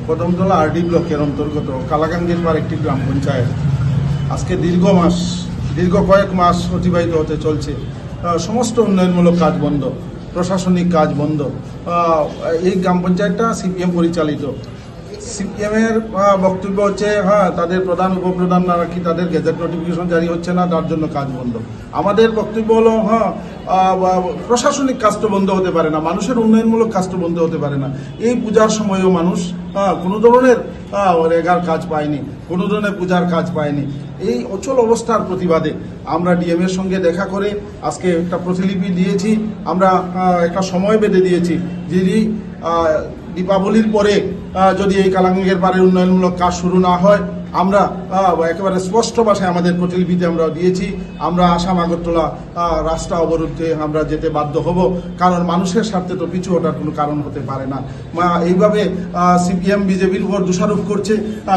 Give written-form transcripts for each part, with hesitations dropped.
Kadamtala RD ব্লকের অন্তর্গত কালাকান্দির পার একটি গ্রাম পঞ্চায়েত আজকে দীর্ঘ কয়েক মাস অতিবাহিত হতে চলছে। সমস্ত উন্নয়নমূলক কাজ বন্ধ, প্রশাসনিক কাজ বন্ধ। এই গ্রাম পঞ্চায়েতটা সিপিএম পরিচালিত। সিপিএমের বক্তব্য হচ্ছে তাদের প্রধান উপপ্রধান নাকি তাদের গেজেট নোটিফিকেশন জারি হচ্ছে না, তার জন্য কাজ বন্ধ। আমাদের বক্তব্য হলো প্রশাসনিক কাজ তো বন্ধ হতে পারে না, মানুষের উন্নয়নমূলক কাজ তো বন্ধ হতে পারে না। এই পূজার সময়ও মানুষ কোনো ধরনের রেগার কাজ পায়নি, কোনো ধরনের পূজার কাজ পায়নি। এই অচল অবস্থার প্রতিবাদে আমরা ডিএমের সঙ্গে দেখা করে আজকে একটা প্রতিলিপি দিয়েছি। আমরা একটা সময় বেঁধে দিয়েছি, যদি দীপাবলির পরে যদি এই কালাকান্দির পাড়ের উন্নয়নমূলক কাজ শুরু না হয়, আমরা একেবারে স্পষ্ট ভাষায় আমাদের প্রতিলিপিতে আমরা দিয়েছি, আমরা আসাম আগরতলা রাস্তা অবরোধে আমরা যেতে বাধ্য হব। কারণ মানুষের স্বার্থে তো পিছু ওঠার কোনো কারণ হতে পারে না। এইভাবে সিপিএম বিজেপির উপর দোষারোপ করছে,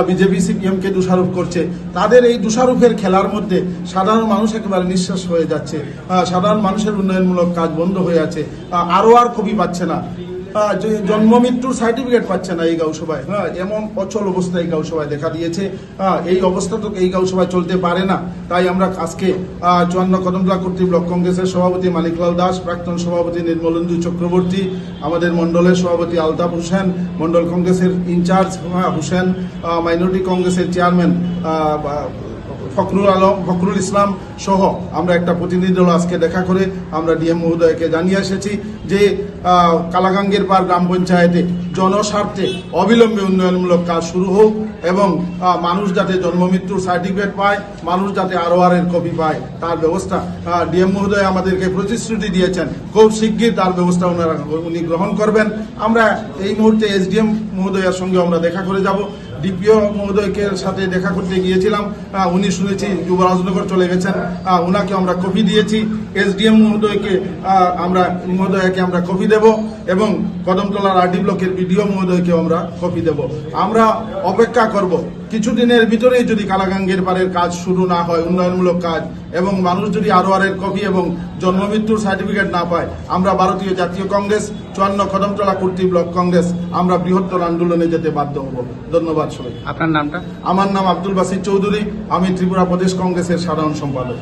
বিজেপি সিপিএমকে দোষারোপ করছে। তাদের এই দোষারোপের খেলার মধ্যে সাধারণ মানুষ একেবারে নিঃশ্বাস হয়ে যাচ্ছে। সাধারণ মানুষের উন্নয়নমূলক কাজ বন্ধ হয়ে আছে, আর কপি পাচ্ছে না, জন্ম মৃত্যুর সার্টিফিকেট পাচ্ছে না এই গাঁওসভায়। এমন অচল অবস্থা এই গাঁওসভায় দেখা দিয়েছে। এই অবস্থা তো এই গাঁওসভায় চলতে পারে না। তাই আমরা আজকে 54 কদমতলা কর্তৃ ব্লক কংগ্রেসের সভাপতি মানিকলাল দাস, প্রাক্তন সভাপতি নির্মলেন্দু চক্রবর্তী, আমাদের মন্ডলের সভাপতি আলতাফ হোসেন, মন্ডল কংগ্রেসের ইনচার্জ হোসেন, মাইনরিটি কংগ্রেসের চেয়ারম্যান ফখরুল ইসলাম সহ আমরা একটা প্রতিনিধি দল আজকে দেখা করে আমরা ডিএম মহোদয়কে জানিয়ে এসেছি যে কালাকান্দির পাড় গ্রাম পঞ্চায়েতে জনস্বার্থে অবিলম্বে উন্নয়নমূলক কাজ শুরু হোক এবং মানুষ যাতে জন্ম মৃত্যুর সার্টিফিকেট পায়, মানুষ যাতে ROR এর কপি পায়, তার ব্যবস্থা ডিএম মহোদয় আমাদেরকে প্রতিশ্রুতি দিয়েছেন। খুব শিগগির তার ব্যবস্থা উনি গ্রহণ করবেন। আমরা এই মুহূর্তে SDM মহোদয়ের সঙ্গে আমরা দেখা করে যাব। ডিপিও মহোদয়কে সাথে দেখা করতে গিয়েছিলাম, উনি শুনেছি যুবরাজনগর চলে গেছেন, উনাকে আমরা কপি দিয়েছি। SDM মহোদয়কে আমরা কপি দেব এবং কদমতলার আরডি ব্লকের বিডিও মহোদয়কে আমরা কপি দেব। আমরা অপেক্ষা করব কিছুদিনের ভিতরেই যদি কালাকান্দির পাড়ের কাজ শুরু না হয়, উন্নয়নমূলক কাজ, এবং মানুষ যদি ROR এর কপি এবং জন্মমৃত্যুর সার্টিফিকেট না পায়, আমরা ভারতীয় জাতীয় কংগ্রেস 54 কদমতলা কর্তৃ ব্লক কংগ্রেস আমরা বৃহত্তর আন্দোলনে যেতে বাধ্য হব। ধন্যবাদ সবাই। আপনার নামটা? আমার নাম আব্দুল বাসির চৌধুরী, আমি ত্রিপুরা প্রদেশ কংগ্রেসের সাধারণ সম্পাদক।